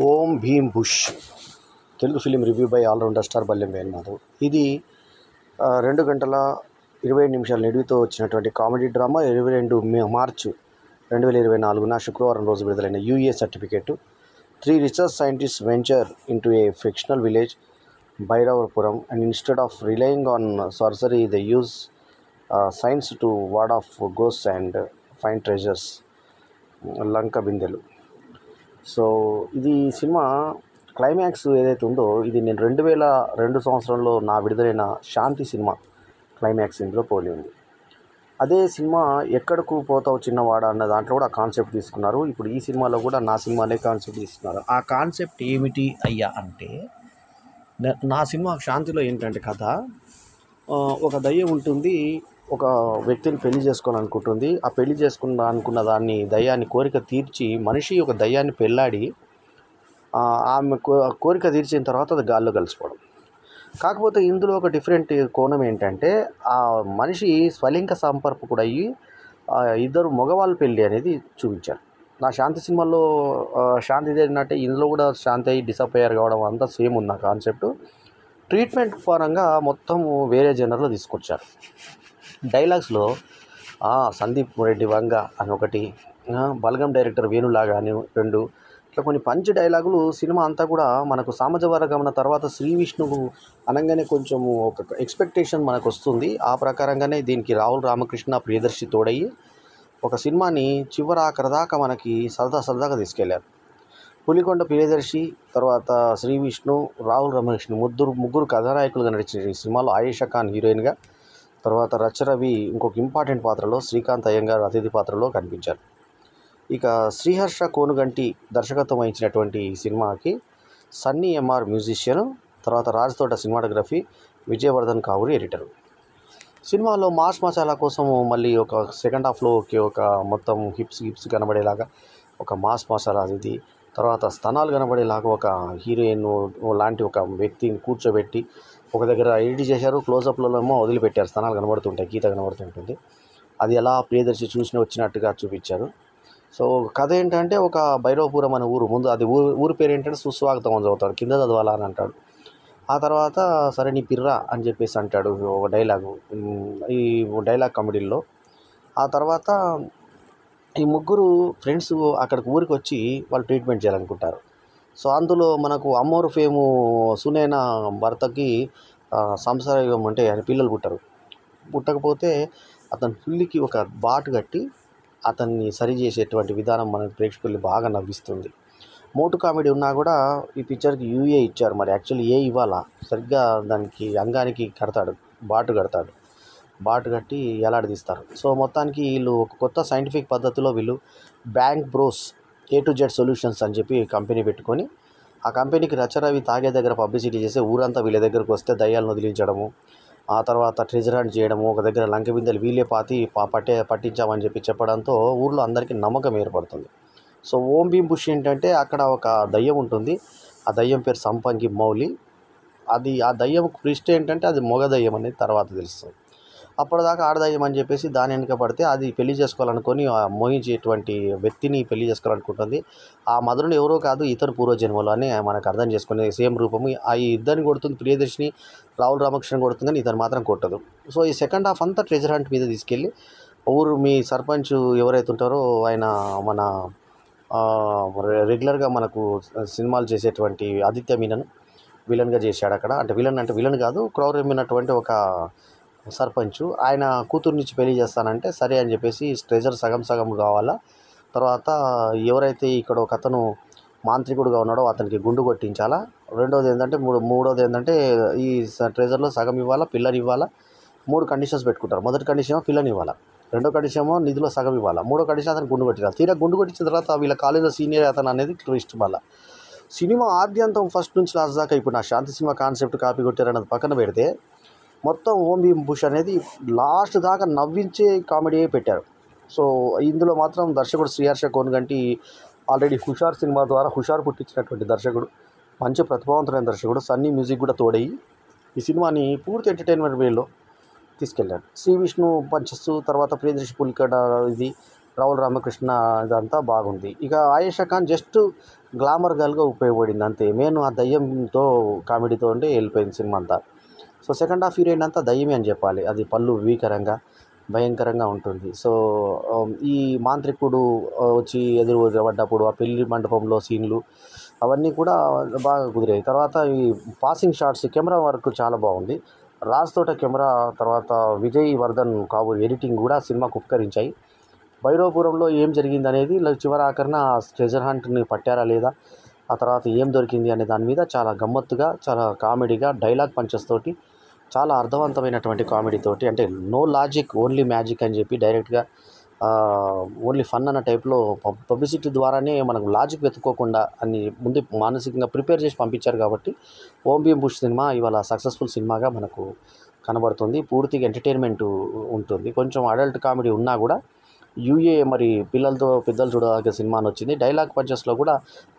Om Bheem Bush Telugu film review by allrounder star Ballem Venumadhav. ఇది 2 గంటల 27 నిమిషాల నిడివితో వచ్చినటువంటి కామెడీ డ్రామా. 22 మార్చి 2024 శుక్రవారం రోజు విడుదలైన UA certificate. 3 research scientists venture into a fictional village Bhairavapuram and instead of relying on surgery they use science to ward off ghost and find treasures. లంక బిందెలు. So ఇది సినిమా క్లైమాక్స్ ఏదైతే ఉందో ఇది నేను 2002 సంవత్సరంలో నా విడుదలైన శాంతి సినిమా క్లైమాక్స్ ఇందులో పోలి ఉంది. అదే సినిమా ఎక్కడకు పోతావు చిన్నవాడ అన్న దాంట్లో కూడా కాన్సెప్ట్ తీసుకున్నారు. ఇప్పుడు ఈ సినిమాలో కూడా నా సినిమానే కాన్సెప్ట్ తీసుకున్నారు. ఆ కాన్సెప్ట్ ఏమిటి అయ్యా అంటే, నా సినిమా శాంతిలో ఏంటంటే కథ, ఒక దయ్యం ఉంటుంది, ఒక వ్యక్తిని పెళ్లి చేసుకోవాలనుకుంటుంది. ఆ పెళ్లి అనుకున్న దాన్ని దయ్యాన్ని కోరిక తీర్చి మనిషి ఒక దయ్యాన్ని పెళ్ళాడి ఆమె కోరిక తీర్చిన తర్వాత అది గాల్లో కలిసిపోవడం. కాకపోతే ఇందులో ఒక డిఫరెంట్ కోణం ఏంటంటే, ఆ మనిషి స్వలింగ సంపర్కుడు అయ్యి ఇద్దరు మగవాళ్ళ పెళ్ళి అనేది చూపించారు. నా శాంతి సినిమాలో శాంతి జరిగినట్టే ఇందులో కూడా శాంతి అయ్యి డిసప్పయ్యార్ కావడం అంతా సేమ్ ఉంది. నా కాన్సెప్ట్ ట్రీట్మెంట్ పరంగా మొత్తం వేరే జనర్లో తీసుకొచ్చారు. డైలాగ్స్లో సందీప్ రెడ్డి వంగ అని ఒకటి, బలగం డైరెక్టర్ వేణులాగా అని 2 ఇట్లా కొన్ని పంచ్ డైలాగులు. సినిమా అంతా కూడా మనకు సామజవర్గమన తర్వాత శ్రీ విష్ణువు అనగానే కొంచెం ఒక ఎక్స్పెక్టేషన్ మనకు వస్తుంది. ఆ ప్రకారంగానే దీనికి రాహుల్ రామకృష్ణ ప్రియదర్శి తోడయ్యి ఒక సినిమాని చివరాఖరి దాకా మనకి సరదాగా తీసుకెళ్లారు. పులికొండ ప్రియదర్శి, తర్వాత శ్రీ విష్ణు, రాహుల్ రామకృష్ణ ముగ్గురు కథానాయకులుగా నడిచిన ఈ సినిమాలో ఆయేషా ఖాన్ హీరోయిన్గా, తర్వాత రచరవి ఇంకొక ఇంపార్టెంట్ పాత్రలో, శ్రీకాంత్ అయ్యంగార్ అతిథి పాత్రలో కనిపించారు. ఇక శ్రీహర్ష కోనుగంటి దర్శకత్వం వహించినటువంటి ఈ సినిమాకి సన్నీ ఎంఆర్ మ్యూజిషియన్, తర్వాత రాజ్తోట సినిమాటోగ్రఫీ, విజయవర్ధన్ కావూరి ఎడిటరు. సినిమాలో మాస్ మసాలా కోసం మళ్ళీ ఒక సెకండ్ హాఫ్లో ఒక మొత్తం హిప్స్ కనబడేలాగా ఒక మాస్ మసాలా ఇది, తర్వాత స్తనాలు కనబడేలాగా ఒక హీరోయిన్ లాంటి ఒక వ్యక్తిని కూర్చోబెట్టి ఒక దగ్గర ఎడిట్ చేశారు. క్లోజప్లలో ఏమో వదిలిపెట్టారు, స్తనాలు కనబడుతుంటాయి, గీత కనబడుతుంటుంది. అది ఎలా ప్రియదర్శి వచ్చినట్టుగా చూపించారు. సో కథ ఏంటంటే, ఒక భైరవపురం అనే ఊరు, ముందు అది ఊరు పేరు ఏంటంటే సుస్వాగతం అని చదువుతాడు, కింద చదవాలా అని అంటాడు. ఆ తర్వాత సరే నీ పిర్రా అని చెప్పేసి అంటాడు ఒక డైలాగు, ఈ డైలాగ్ కామెడీల్లో. ఆ తర్వాత ఈ ముగ్గురు ఫ్రెండ్స్ అక్కడికి ఊరికి వచ్చి వాళ్ళు ట్రీట్మెంట్ చేయాలనుకుంటారు. సో అందులో మనకు అమ్మోరు ఫేము సునైన భర్తకి సంసార యోగం అంటే ఆయన పిల్లలు పుట్టకపోతే అతని పిల్లికి ఒక బాటు కట్టి అతన్ని సరి చేసేటువంటి విధానం మన ప్రేక్షకుల్ని బాగా నవ్విస్తుంది. మోటు కామెడీ ఉన్నా కూడా ఈ పిక్చర్కి యూఏ ఇచ్చారు. మరి యాక్చువల్లీ ఏ ఇవ్వాలా, సరిగ్గా దానికి అంగానికి బాటు కట్టి ఎలాడదీస్తారు. సో మొత్తానికి వీళ్ళు ఒక కొత్త సైంటిఫిక్ పద్ధతిలో వీళ్ళు bank bros A to Z solutions అని చెప్పి కంపెనీ పెట్టుకొని, ఆ కంపెనీకి రచరవి తాగే దగ్గర పబ్లిసిటీ చేసి ఊరంతా వీళ్ళ దగ్గరకు వస్తే దయ్యాలను వదిలించడము, ఆ తర్వాత ట్రెజర్ హంట్ చేయడము, ఒక దగ్గర లంక బిందెలు వీళ్ళే పట్టించామని చెప్పడంతో ఊర్లో అందరికీ నమ్మకం ఏర్పడుతుంది. సో ఓం భీమ్ బుష్ ఏంటంటే, అక్కడ ఒక దయ్యం ఉంటుంది. ఆ దయ్యం పేరు సంపంగి మౌలి. ఆ దయ్యం ట్విస్ట్ ఏంటంటే అది మొగ దయ్యం అనేది తర్వాత తెలుస్తుంది. అప్పటిదాకా ఆడదయ్యం అని చెప్పేసి దాని వెనుక పడితే అది పెళ్లి చేసుకోవాలనుకొని మోహించేటువంటి వ్యక్తిని పెళ్లి చేసుకోవాలనుకుంటుంది. ఆ మధురుని ఎవరో కాదు, ఇతను పూర్వజన్మలో అని మనకు అర్థం చేసుకునే సేమ్ రూపము. ఈ ఇద్దరిని కొడుతుంది ప్రియదర్శిని, రాహుల్ రామకృష్ణ కొడుతుందని ఇతను మాత్రం కొట్టదు. సో ఈ సెకండ్ హాఫ్ అంతా ట్రెజర్ హంట్ మీద తీసుకెళ్ళి మీ సర్పంచ్ ఎవరైతే ఉంటారో ఆయన మన రెగ్యులర్గా మనకు సినిమాలు చేసేటువంటి ఆదిత్య మీనన్ విలన్గా చేశాడు అక్కడ. అంటే విలన్ కాదు, క్రౌర్యమైనటువంటి ఒక సర్పంచ్. ఆయన కూతుర్నిచ్చి పెళ్లి చేస్తానంటే సరే అని చెప్పేసి ట్రెజర్ సగం కావాలా, తర్వాత ఎవరైతే ఇక్కడ ఒక అతను మాంత్రికుడుగా ఉన్నాడో అతనికి గుండు కొట్టించాలా, మూడోది ఏంటంటే ఈ ట్రెజర్లో సగం ఇవ్వాలా, పిల్లని ఇవ్వాలా. 3 కండిషన్స్ పెట్టుకుంటారు. మొదటి కండిషన్ ఏమో పిల్లని ఇవ్వాలా, రెండో కండిషన్ ఏమో నిధిలో సగం ఇవ్వాలా, మూడో కండిషన్ అతను గుండు కొట్టించాలి. తీరా గుండు కొట్టించిన తర్వాత వీళ్ళ కాలేజీలో సీనియర్ అతను అనేది ట్విస్ట్. మళ్ళీ సినిమా ఆద్యంతం ఫస్ట్ నుంచి లాస్ట్ దాకా ఇప్పుడు నా శాంతి సినిమా కాన్సెప్ట్ కాపీ కొట్టారన్నది పక్కన పెడితే, మొత్తం ఓం భీమ్ బుష్ అనేది లాస్ట్ దాకా నవ్వించే కామెడీ పెట్టారు. సో ఇందులో మాత్రం దర్శకుడు శ్రీహర్ష కోనుగంటి ఆల్రెడీ హుషార్ సినిమా ద్వారా హుషారు పుట్టించినటువంటి దర్శకుడు, మంచి ప్రతిభావంతులైన దర్శకుడు. సన్నీ మ్యూజిక్ కూడా తోడయ్యి ఈ సినిమాని పూర్తి ఎంటర్టైన్మెంట్ వేలో తీసుకెళ్ళాడు. శ్రీ విష్ణు పంచెస్, తర్వాత ప్రియదర్శి పులికడ ఇది, రాహుల్ రామకృష్ణ ఇదంతా బాగుంది. ఇక ఆయేషా ఖాన్ జస్ట్ గ్లామర్ గర్ల్గా ఉపయోగపడింది అంతే. మెయిన్ ఆ దయ్యంతో కామెడీతో వెళ్ళిపోయింది సినిమా అంతా. సో సెకండ్ హాఫ్ హీరోయిన్ అంతా దయ్యమే అని చెప్పాలి. అది పళ్ళు భీకరంగా భయంకరంగా ఉంటుంది. సో ఈ మాంత్రికుడు వచ్చి ఎదురు పడ్డప్పుడు ఆ పెళ్లి మండపంలో సీన్లు అవన్నీ కూడా బాగా కుదిరాయి. తర్వాత ఈ పాసింగ్ షాట్స్ కెమెరా వర్క్ చాలా బాగుంది. రాజ్ తోట కెమెరా, తర్వాత విజయ్ వర్ధన్ కాబోలు ఎడిటింగ్ కూడా సినిమాకు ఉపకరించాయి. భైరవపురంలో ఏం జరిగిందనేది చివరి ఆఖరిన ట్రెజర్ హంట్ని పట్టారా లేదా, ఆ తర్వాత ఏం దొరికింది అనే దాని మీద చాలా గమ్మత్తుగా, చాలా కామెడీగా, డైలాగ్ పంచెస్ తోటి, చాలా అర్థవంతమైనటువంటి కామెడీతోటి, అంటే నో లాజిక్ ఓన్లీ మ్యాజిక్ అని చెప్పి డైరెక్ట్గా ఓన్లీ ఫన్ అన్న టైప్లో పబ్లిసిటీ ద్వారానే మనకు లాజిక్ వెతుక్కోకుండా అన్ని ముందు మానసికంగా ప్రిపేర్ చేసి పంపించారు. కాబట్టి ఓం భీమ్ బుష్ సినిమా ఇవాళ సక్సెస్ఫుల్ సినిమాగా మనకు కనబడుతుంది. పూర్తిగా ఎంటర్టైన్మెంట్ ఉంటుంది. కొంచెం అడల్ట్ కామెడీ ఉన్నా కూడా మరి పిల్లలతో పెద్దలు చూడదగ్గ సినిమా అని వచ్చింది. డైలాగ్ పంచెస్లో కూడా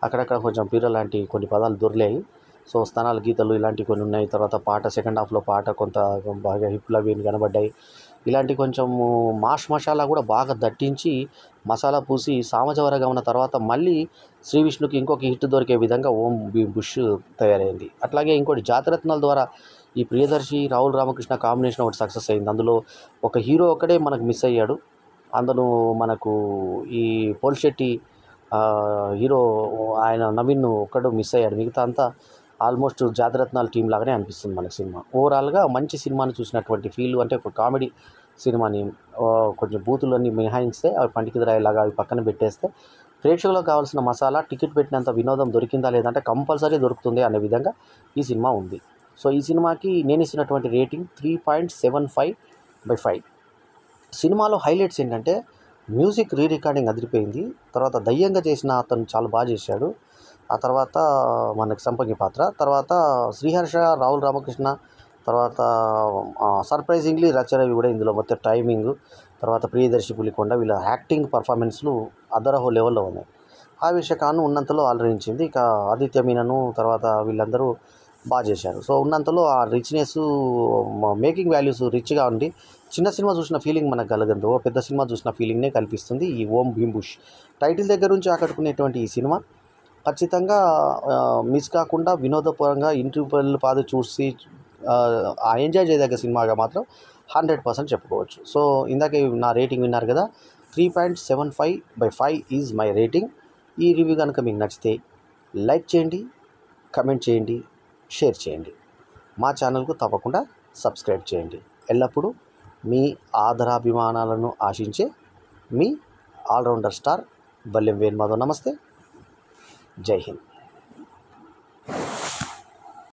అక్కడక్కడ కొంచెం పీర లాంటి కొన్ని పదాలు దొరికాయి. సో స్తనాలు గీతలు ఇలాంటివి కొన్ని ఉన్నాయి. తర్వాత పాట సెకండ్ హాఫ్లో పాట కొంత బాగా హిప్లు అవి కనబడ్డాయి. ఇలాంటి కొంచెం మాష్ మసాలా కూడా బాగా దట్టించి మసాలా పూసి సామజవర గమన తర్వాత మళ్ళీ శ్రీ విష్ణుకి ఇంకొక హిట్ దొరికే విధంగా ఓం భీమ్ బుష్ తయారైంది. అట్లాగే ఇంకోటి జాతిరత్నాల ద్వారా ఈ ప్రియదర్శి రాహుల్ రామకృష్ణ కాంబినేషన్ ఒకటి సక్సెస్ అయింది. అందులో ఒక హీరో ఒక్కడే మనకు మిస్ అయ్యాడు. అందులో మనకు ఈ పోల్శెట్టి హీరో ఆయన నవీన్ ఒక్కడు మిస్ అయ్యాడు. మిగతా అంతా ఆల్మోస్ట్ జాతిరత్నాల టీం లాగానే అనిపిస్తుంది మనకి సినిమా. ఓవరాల్గా మంచి సినిమాని చూసినటువంటి ఫీల్, అంటే ఒక కామెడీ సినిమాని కొంచెం బూతులన్నీ మినహాయిస్తే అవి పంటికిదరాయిలాగా అవి పక్కన పెట్టేస్తే ప్రేక్షకులకు కావాల్సిన మసాలా, టికెట్ పెట్టినంత వినోదం దొరికిందా లేదంటే కంపల్సరీ దొరుకుతుంది అనే విధంగా ఈ సినిమా ఉంది. సో ఈ సినిమాకి నేను ఇచ్చినటువంటి రేటింగ్ 3.75/5. సినిమాలో హైలైట్స్ ఏంటంటే మ్యూజిక్ రికార్డింగ్ అదిరిపోయింది. తర్వాత దయ్యంగా చేసిన అతను చాలా బాగా చేశాడు. ఆ తర్వాత మనకి సంపంగి పాత్ర, తర్వాత శ్రీహర్ష, రాహుల్ రామకృష్ణ, తర్వాత సర్ప్రైజింగ్లీ రచరవి కూడా ఇందులో మొత్తం టైమింగ్, తర్వాత ప్రియదర్శి పులికొండ వీళ్ళ యాక్టింగ్ పర్ఫార్మెన్స్లు అదరహో లెవెల్లో ఉన్నాయి. ఆయేషా ఖాన్ ఉన్నంతలో అలరించింది. ఇక ఆదిత్య మీనన్ తర్వాత వీళ్ళందరూ బాగా చేశారు. సో ఉన్నంతలో ఆ రిచ్నెస్, మేకింగ్ వాల్యూస్ రిచ్గా ఉండి చిన్న సినిమా చూసిన ఫీలింగ్ మనకు కలగదు, పెద్ద సినిమా చూసిన ఫీలింగ్నే కల్పిస్తుంది ఈ ఓం భీమ్ బుష్. టైటిల్ దగ్గర నుంచి ఆకట్టుకునేటువంటి ఈ సినిమా ఖచ్చితంగా మిస్ కాకుండా వినోదపరంగా ఇంటర్వెల్ పాది చూసి ఎంజాయ్ చేయదగ్గ సినిమాగా మాత్రం 100% చెప్పుకోవచ్చు. సో ఇందాకే నా రేటింగ్ విన్నారు కదా, 3.75/5 ఈజ్ మై రేటింగ్. ఈ రివ్యూ కనుక మీకు నచ్చితే లైక్ చేయండి, కమెంట్ చేయండి, షేర్ చేయండి. మా ఛానల్కు తప్పకుండా సబ్స్క్రైబ్ చేయండి. ఎల్లప్పుడూ మీ ఆదరాభిమానాలను ఆశించే మీ ఆల్రౌండర్ స్టార్ బల్లెం వేణుమాధవ్. నమస్తే, జై హింద్.